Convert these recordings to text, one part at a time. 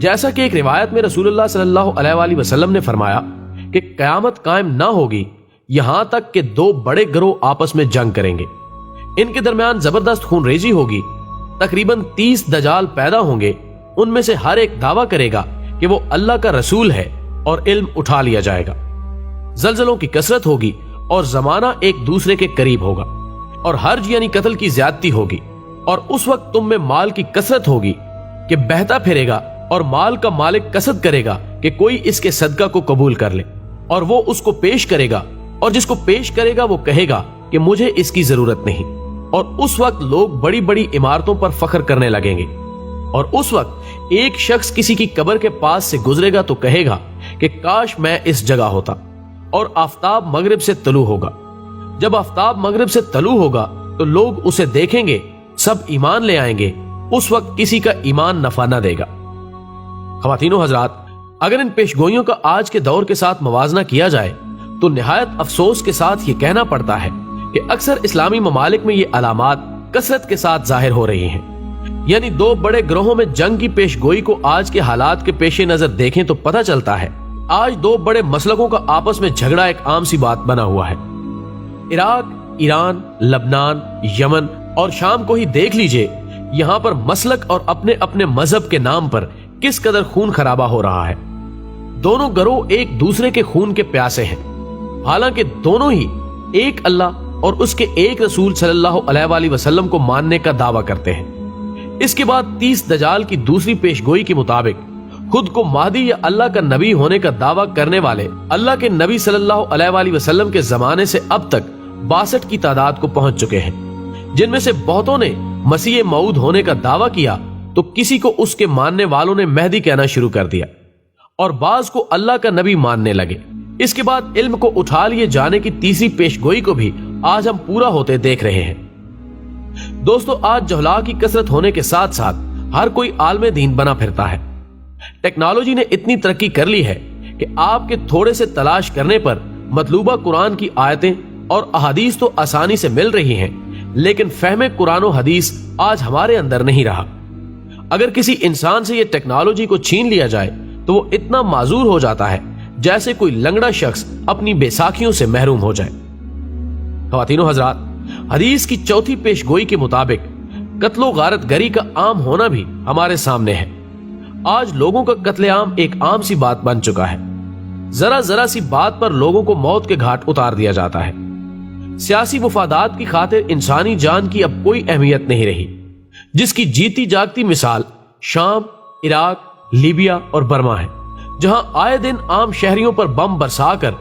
جیسا کہ ایک روایت میں رسول اللہ صلی اللہ علیہ وآلہ وسلم نے فرمایا کہ قیامت قائم نہ ہوگی یہاں تک کہ دو بڑے گروہ آپس میں جنگ کریں گے، ان کے درمیان زبردست خون ریزی ہوگی، تقریباً 30 دجال پیدا ہوں گے، ان میں سے ہر ایک دعویٰ کرے گا کہ وہ اللہ کا رسول ہے اور علم اٹھا لیا جائے گا، زلزلوں کی کثرت ہوگی اور زمانہ ایک دوسرے کے قریب ہوگا، اور حرج یعنی قتل کی زیادتی ہوگی، اور اس وقت تم میں مال کی کثرت ہوگی کہ بہتا پھرے گا، اور مال کا مالک قصد کرے گا کہ کوئی اس کے صدقہ کو قبول کر لے، اور وہ اس کو پیش کرے گا، اور جس کو پیش کرے گا وہ کہے گا کہ مجھے اس کی ضرورت نہیں، اور اس وقت لوگ بڑی بڑی عمارتوں پر فخر کرنے لگیں گے، اور اس وقت ایک شخص کسی کی قبر کے پاس سے گزرے گا تو کہے گا کہ کاش میں اس جگہ ہوتا، اور آفتاب مغرب سے طلوع ہوگا۔ جب آفتاب مغرب سے طلوع ہوگا تو لوگ اسے دیکھیں گے، سب ایمان لے آئیں گے، اس وقت کسی کا ایمان نفع نہ دے گا۔ خواتین و حضرات، اگر ان پیشگوئیوں کا آج کے دور کے ساتھ موازنہ کیا جائے تو نہایت افسوس کے ساتھ یہ کہنا پڑتا ہے کہ اکثر اسلامی ممالک میں یہ علامات کثرت کے ساتھ ظاہر ہو رہی ہیں، یعنی دو بڑے گروہوں میں جنگ کی پیشگوئی کو آج کے حالات کے پیش نظر دیکھیں تو پتہ چلتا ہے آج دو بڑے مسلکوں کا آپس میں جھگڑا ایک عام سی بات بنا ہوا ہے۔ عراق، ایران، لبنان، یمن اور شام کو ہی دیکھ لیجئے، یہاں پر مسلک اور اپنے اپنے مذہب کے نام پر کس قدر خون خرابہ ہو رہا ہے۔ دونوں گروہ ایک دوسرے کے خون کے پیاسے ہیں، حالانکہ دونوں ہی ایک اللہ اور اس کے ایک رسول صلی اللہ علیہ وآلہ وسلم کو ماننے کا دعویٰ کرتے ہیں۔ اس کے بعد 30 دجال کی دوسری پیشگوئی کے مطابق خود کو مہدی یا اللہ کا نبی ہونے کا دعویٰ کرنے والے اللہ کے نبی صلی اللہ علیہ وآلہ وسلم کے زمانے سے اب تک 62 کی تعداد کو پہنچ چکے ہیں، جن میں سے بہتوں نے مسیح موعود ہونے کا دعویٰ کیا تو کسی کو اس کے ماننے والوں نے مہدی کہنا شروع کر دیا، اور بعض کو اللہ کا نبی ماننے لگے۔ اس کے بعد علم کو اٹھا لیے جانے کی تیسری پیشگوئی کو بھی آج ہم پورا ہوتے دیکھ رہے ہیں۔ دوستو، آج جہلاء کی کثرت ہونے کے ساتھ ساتھ ہر کوئی عالم دین بنا پھرتا ہے۔ ٹیکنالوجی نے اتنی ترقی کر لی ہے کہ آپ کے تھوڑے سے تلاش کرنے پر مطلوبہ قرآن کی آیتیں اور احادیث تو آسانی سے مل رہی ہیں، لیکن فہم قرآن و حدیث آج ہمارے اندر نہیں رہا۔ اگر کسی انسان سے یہ ٹیکنالوجی کو چھین لیا جائے تو وہ اتنا معذور ہو جاتا ہے جیسے کوئی لنگڑا شخص اپنی بیساکھیوں سے محروم ہو جائے۔ خواتین و حضرات، حدیث کی چوتھی پیشگوئی کے مطابق قتل و غارت گری کا عام ہونا بھی ہمارے سامنے ہے۔ آج لوگوں کا قتل عام ایک عام سی بات بن چکا ہے، ذرا ذرا سی بات پر لوگوں کو موت کے گھاٹ اتار دیا جاتا ہے۔ سیاسی مفادات کی خاطر انسانی جان کی اب کوئی اہمیت نہیں رہی، جس کی جیتی جاگتی مثال شام، عراق، لیبیا اور برما ہے، جہاں آئے دن عام شہریوں پر بم برسا کر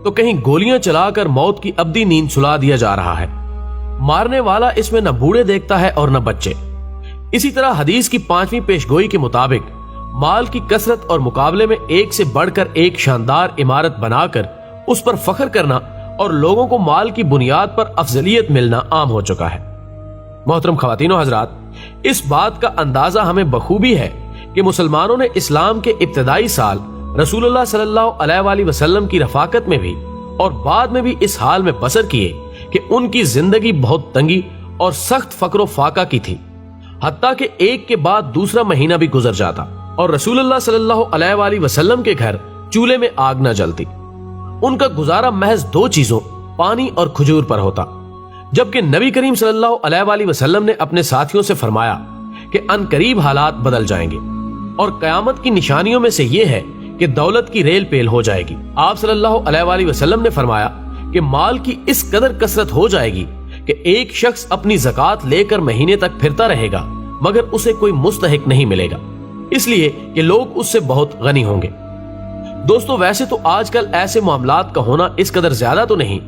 تو کہیں گولیاں چلا کر موت کی ابدی نیند سلا دیا جا رہا ہے۔ مارنے والا اس میں نہ بوڑھے دیکھتا ہے اور نہ بچے۔ اسی طرح حدیث کی 5ویں پیشگوئی کے مطابق مال کی کثرت اور مقابلے میں ایک سے بڑھ کر ایک شاندار عمارت بنا کر اس پر فخر کرنا اور لوگوں کو مال کی بنیاد پر افضلیت ملنا عام ہو چکا ہے۔ محترم خواتین و حضرات، اس بات کا اندازہ ہمیں بخوبی ہے کہ مسلمانوں نے اسلام کے ابتدائی سال رسول اللہ صلی اللہ علیہ وآلہ وسلم کی رفاقت میں بھی اور بعد میں بھی اس حال میں بسر کیے کہ ان کی زندگی بہت تنگی اور سخت فقر و فاقہ کی تھی، حتیٰ کہ ایک کے بعد دوسرا مہینہ بھی گزر جاتا اور رسول اللہ صلی اللہ علیہ وآلہ وسلم کے گھر چولہے میں آگ نہ جلتی۔ ان کا گزارا محض 2 چیزوں، پانی اور کھجور پر ہوتا، جبکہ نبی کریم صلی اللہ علیہ وآلہ وسلم نے اپنے ساتھیوں سے فرمایا کہ ان قریب حالات بدل جائیں گے، اور قیامت کی نشانیوں میں سے یہ ہے کہ دولت کی ریل پیل ہو جائے گی۔ آپ صلی اللہ علیہ وآلہ وسلم نے فرمایا کہ مال کی اس قدر کثرت ہو جائے گی کہ ایک شخص اپنی زکوٰۃ لے کر مہینے تک پھرتا رہے گا مگر اسے کوئی مستحق نہیں ملے گا، اس لیے کہ لوگ اس سے بہت غنی ہوں گے۔ دوستو، ویسے تو آج کل ایسے معاملات کا ہونا اس قدر زیادہ تو نہیں،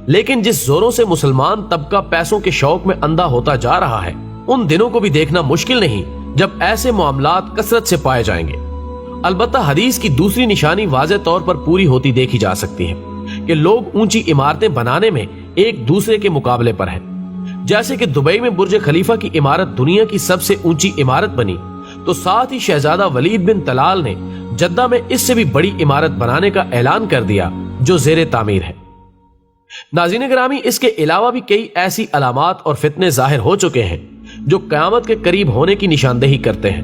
لیکن جس زوروں سے مسلمان طبقہ پیسوں کے شوق میں اندھا ہوتا جا رہا ہے، ان دنوں کو بھی دیکھنا مشکل نہیں جب ایسے معاملات کثرت سے پائے جائیں گے۔ البتہ حدیث کی دوسری نشانی واضح طور پر پوری ہوتی دیکھی جا سکتی ہے کہ لوگ اونچی عمارتیں بنانے میں ایک دوسرے کے مقابلے پر ہیں۔ جیسے کہ دبئی میں برج خلیفہ کی عمارت دنیا کی سب سے اونچی عمارت بنی، تو ساتھ ہی شہزادہ ولید بن طلال نے جدہ میں اس سے بھی بڑی عمارت بنانے کا اعلان کر دیا جو زیر تعمیر ہے۔ ناظرین گرامی، اس کے علاوہ بھی کئی ایسی علامات اور فتنے ظاہر ہو چکے ہیں جو قیامت کے قریب ہونے کی نشاندہی کرتے ہیں۔